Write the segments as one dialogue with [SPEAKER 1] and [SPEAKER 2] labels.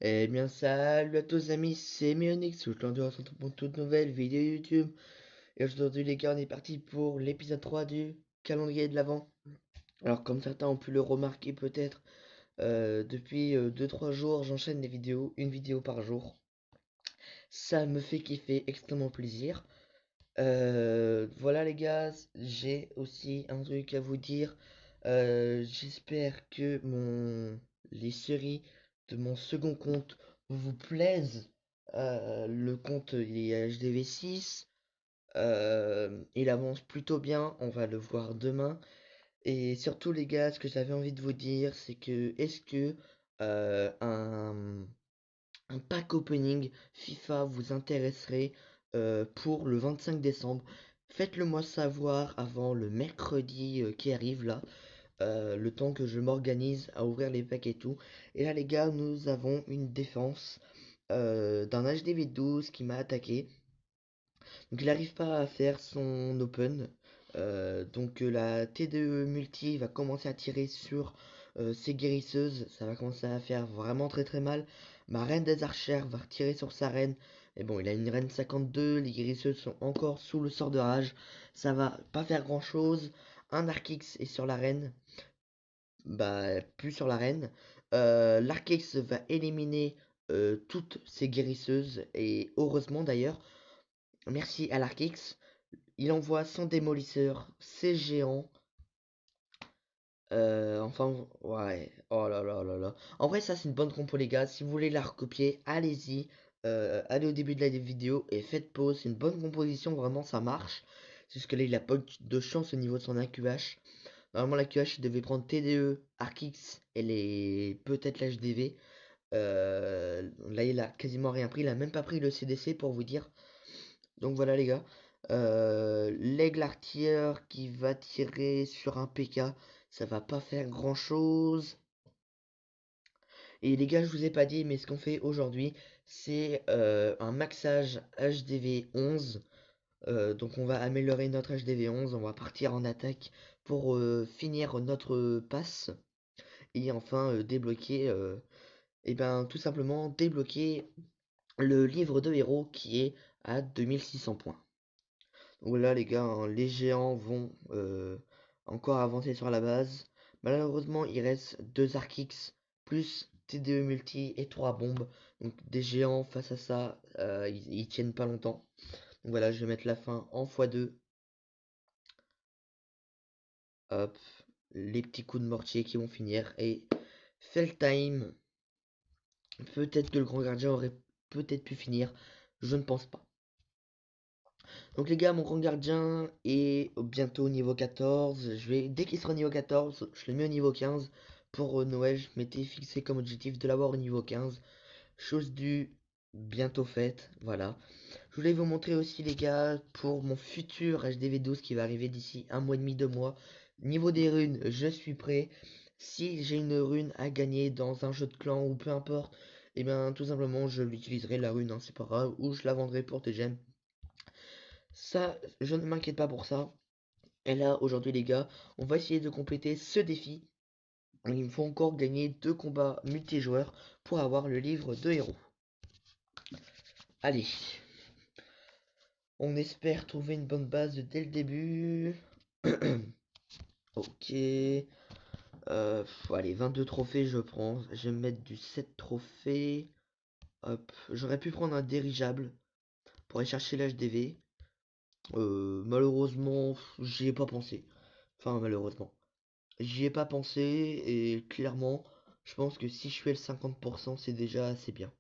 [SPEAKER 1] Eh bien, salut à tous amis, c'est Mionix. Aujourd'hui, on se retrouve pour une toute nouvelle vidéo YouTube. Et aujourd'hui, les gars, on est parti pour l'épisode 3 du calendrier de l'Avent. Alors, comme certains ont pu le remarquer peut-être, depuis 2-3 jours, j'enchaîne les vidéos, une vidéo par jour. Ça me fait kiffer, extrêmement plaisir. Voilà les gars, j'ai aussi un truc à vous dire. J'espère que les séries de mon second compte vous plaisent. Le compte il est HDV6. Il avance plutôt bien, on va le voir demain. Et surtout les gars, ce que j'avais envie de vous dire, c'est que est-ce que euh, un, un pack opening FIFA vous intéresserait pour le 25 décembre. Faites-le moi savoir avant le mercredi qui arrive là, le temps que je m'organise à ouvrir les packs et tout. Et là les gars, nous avons une défense d'un HDV12 qui m'a attaqué. Donc il n'arrive pas à faire son open. La T2 multi va commencer à tirer sur ses guérisseuses. Ça va commencer à faire vraiment très très mal. Ma reine des archères va retirer sur sa reine. Et bon, il a une reine 52. Les guérisseuses sont encore sous le sort de rage. Ça va pas faire grand chose. Un Archix est sur la reine. Bah, plus sur la reine. L'Archix va éliminer toutes ses guérisseuses. Et heureusement d'ailleurs. Merci à l'Archix. Il envoie son démolisseur, ses géants. Ouais. Oh là là là là. En vrai, ça, c'est une bonne compo, les gars. Si vous voulez la recopier, allez-y. Allez au début de la vidéo et faites pause. C'est une bonne composition, vraiment, ça marche. C'est juste que là, il a pas de chance au niveau de son AQH. Normalement, l'AQH, il devait prendre TDE, Arkix et peut-être l'HDV. Là, il a quasiment rien pris. Il a même pas pris le CDC pour vous dire. Donc voilà les gars. L'aigle artilleur qui va tirer sur un PK, ça va pas faire grand chose. Et les gars, je vous ai pas dit, mais ce qu'on fait aujourd'hui, c'est un maxage HDV 11. Donc on va améliorer notre HDV 11, on va partir en attaque pour finir notre passe. Et enfin débloquer, et ben tout simplement débloquer le livre de héros qui est à 2600 points. Voilà les gars, hein, les géants vont encore avancer sur la base. Malheureusement, il reste 2 Archix plus TDE multi et 3 bombes. Donc des géants face à ça, ils tiennent pas longtemps. Donc voilà, je vais mettre la fin en x2. Hop, les petits coups de mortier qui vont finir. Et Feltime, peut-être que le grand gardien aurait peut-être pu finir. Je ne pense pas. Donc les gars, mon grand gardien est bientôt au niveau 14. Dès qu'il sera au niveau 14, je le mets au niveau 15. Pour Noël, je m'étais fixé comme objectif de l'avoir au niveau 15. Chose due, bientôt faite, voilà. Je voulais vous montrer aussi les gars, pour mon futur HDV12 qui va arriver d'ici un mois et demi, 2 mois. Niveau des runes, je suis prêt. Si j'ai une rune à gagner dans un jeu de clan ou peu importe, et bien tout simplement je l'utiliserai la rune, hein, c'est pas grave, ou je la vendrai pour des gemmes. Ça, je ne m'inquiète pas pour ça. Et là, aujourd'hui, les gars, on va essayer de compléter ce défi. Il me faut encore gagner 2 combats multijoueurs pour avoir le livre de héros. Allez, on espère trouver une bonne base dès le début. Ok. Allez, 22 trophées, je prends. Je vais me mettre du 7 trophées. Hop. J'aurais pu prendre un dirigeable pour aller chercher l'HDV. Malheureusement, j'y ai pas pensé. Enfin, malheureusement. J'y ai pas pensé et clairement, je pense que si je fais le 50%, c'est déjà assez bien.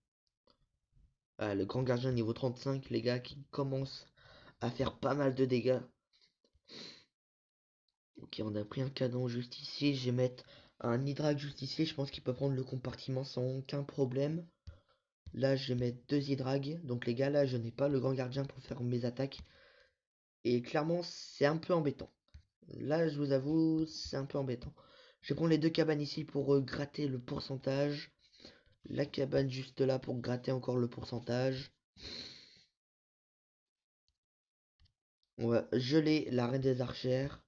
[SPEAKER 1] Ah, le grand gardien niveau 35, les gars, qui commence à faire pas mal de dégâts. Ok, on a pris un canon juste ici. Je vais mettre un hydrac juste ici. Je pense qu'il peut prendre le compartiment sans aucun problème. Là, je vais mettre 2 hydrags. Donc les gars, là, je n'ai pas le grand gardien pour faire mes attaques. Et clairement, c'est un peu embêtant. Là, je vous avoue, c'est un peu embêtant. Je vais prendre les 2 cabanes ici pour gratter le pourcentage. La cabane juste là pour gratter encore le pourcentage. On va geler la reine des archères.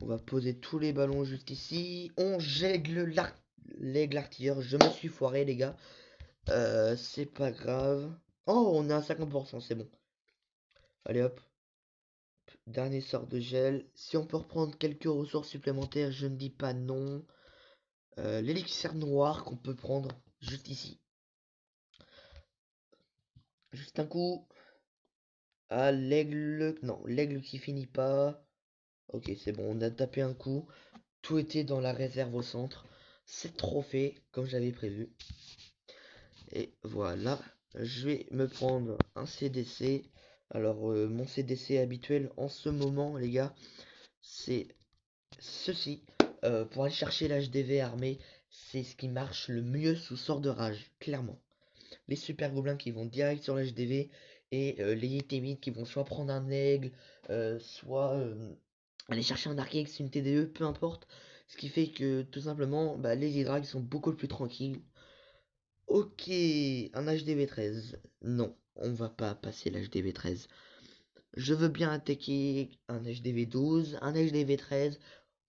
[SPEAKER 1] On va poser tous les ballons juste ici. On gègle l'aigle artilleur. Je me suis foiré, les gars. C'est pas grave. Oh, on est à 50%, c'est bon. Allez hop. Dernier sort de gel. Si on peut reprendre quelques ressources supplémentaires, je ne dis pas non. L'élixir noir qu'on peut prendre juste ici. Juste un coup. Ah, l'aigle. Non, l'aigle qui finit pas. Ok, c'est bon, on a tapé un coup. Tout était dans la réserve au centre. C'est trophée, comme j'avais prévu. Et voilà. Je vais me prendre un CDC. Alors, mon CDC habituel en ce moment, les gars, c'est ceci. Pour aller chercher l'HDV armé, c'est ce qui marche le mieux sous sort de rage, clairement. Les super gobelins qui vont direct sur l'HDV et les yétémites qui vont soit prendre un aigle, soit aller chercher un arc-X, une TDE, peu importe. Ce qui fait que tout simplement, bah, les hydrags sont beaucoup plus tranquilles. Ok, un HDV 13. Non, on va pas passer l'HDV 13. Je veux bien attaquer un HDV 12, un HDV 13.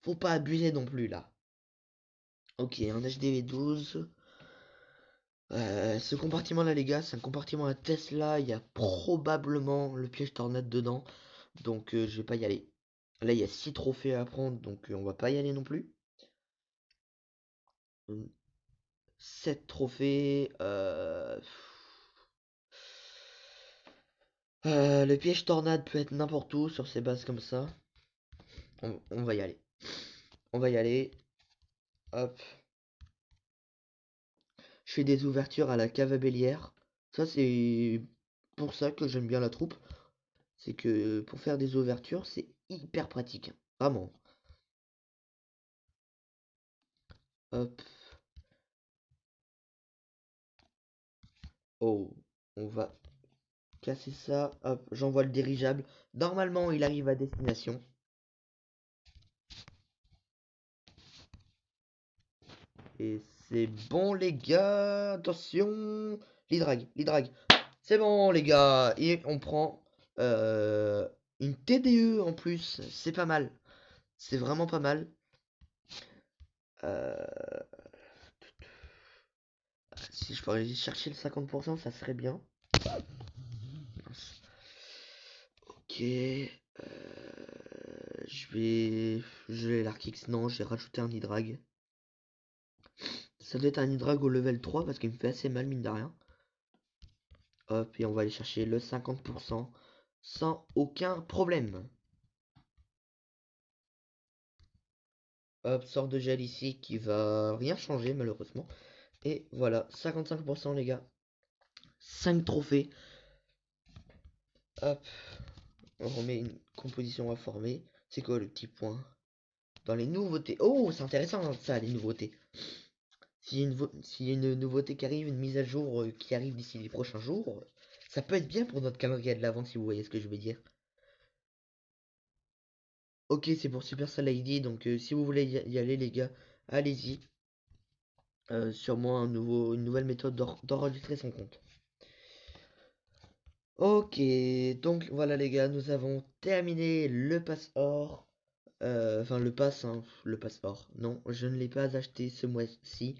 [SPEAKER 1] Faut pas abuser non plus là. Ok, un HDV 12. Ce compartiment là les gars, c'est un compartiment à Tesla, il y a probablement le piège tornade dedans, donc je vais pas y aller. Là il y a 6 trophées à prendre, donc on va pas y aller non plus. 7 trophées, le piège tornade peut être n'importe où sur ces bases comme ça. On va y aller. On va y aller. Hop. Je fais des ouvertures à la cave à Bélière. Ça c'est pour ça que j'aime bien la troupe. C'est que pour faire des ouvertures, c'est hyper pratique. Vraiment. Hop. Oh. On va casser ça. Hop. J'envoie le dirigeable. Normalement, il arrive à destination. Et c'est bon, les gars. Attention. L'hydrag. L'hydrag. C'est bon, les gars. Et on prend une TDE en plus. C'est pas mal. C'est vraiment pas mal. Si je pourrais aller chercher le 50%, ça serait bien. Mince. Ok. Je vais l'Arkix. Non, j'ai rajouté un Hydrag. Ça doit être un Hydrag au level 3 parce qu'il me fait assez mal, mine de rien. Hop, et on va aller chercher le 50% sans aucun problème. Hop, sort de gel ici qui va rien changer malheureusement. Et voilà, 55% les gars. 5 trophées. Hop, on remet une composition à former. C'est quoi le petit point? Dans les nouveautés. Oh, c'est intéressant ça, les nouveautés. S'il y a une nouveauté qui arrive, une mise à jour qui arrive d'ici les prochains jours, ça peut être bien pour notre calendrier de l'avant si vous voyez ce que je veux dire. Ok, c'est pour Supercell ID, donc si vous voulez y aller les gars, allez-y. Sûrement une nouvelle méthode d'enregistrer son compte. Ok, donc voilà les gars, nous avons terminé le pass or. Enfin le pass, hein, le pass or. Non, je ne l'ai pas acheté ce mois-ci.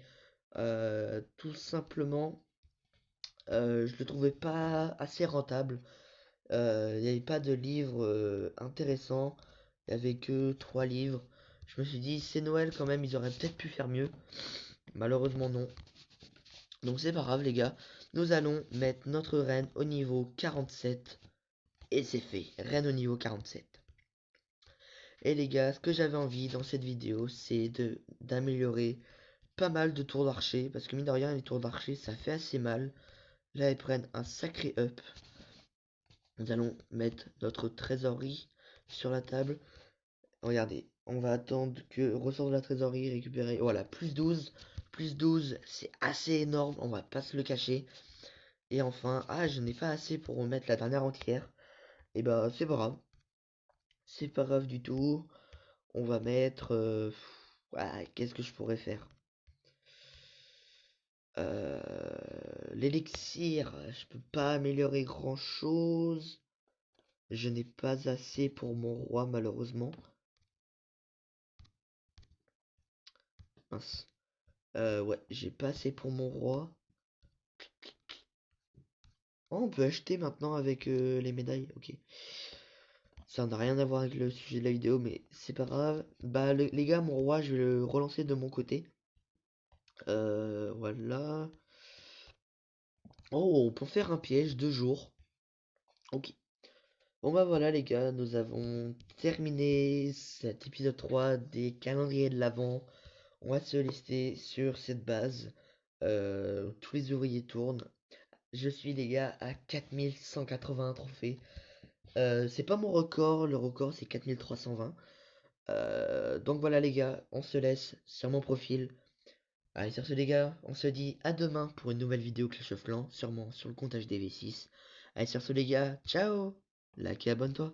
[SPEAKER 1] Tout simplement, je le trouvais pas assez rentable. Il n'y avait pas de livres intéressants. Il n'y avait que 3 livres. Je me suis dit, c'est Noël quand même, ils auraient peut-être pu faire mieux. Malheureusement, non. Donc c'est pas grave, les gars. Nous allons mettre notre reine au niveau 47. Et c'est fait. Reine au niveau 47. Et les gars, ce que j'avais envie dans cette vidéo, c'est d'améliorer pas mal de tours d'archer. Parce que mine de rien, les tours d'archer, ça fait assez mal. Là, elles prennent un sacré up. Nous allons mettre notre trésorerie sur la table. Regardez, on va attendre que ressort de la trésorerie récupérer. Voilà, plus 12. Plus 12, c'est assez énorme, on va pas se le cacher. Et enfin, ah, je n'ai pas assez pour remettre la dernière entière. Et bah, c'est pas grave. C'est pas grave du tout. On va mettre... qu'est-ce que je pourrais faire? Euh, L'élixir, je peux pas améliorer grand-chose. Je n'ai pas assez pour mon roi, malheureusement. Mince. Ouais, j'ai pas assez pour mon roi. Oh, on peut acheter maintenant avec les médailles, ok. Ça n'a rien à voir avec le sujet de la vidéo, mais c'est pas grave. Bah, les gars, mon roi, je vais le relancer de mon côté. Voilà. Oh, on peut faire un piège 2 jours. Ok. Bon bah voilà les gars, nous avons terminé cet épisode 3 des calendriers de l'Avent. On va se laisser sur cette base. Tous les ouvriers tournent. Je suis les gars à 4180 trophées. C'est pas mon record, le record c'est 4320. Donc voilà les gars, on se laisse sur mon profil. Allez sur ce les gars, on se dit à demain pour une nouvelle vidéo Clash of Clans, sûrement sur le comptage des V6. Allez sur ce les gars, ciao. Like et abonne-toi.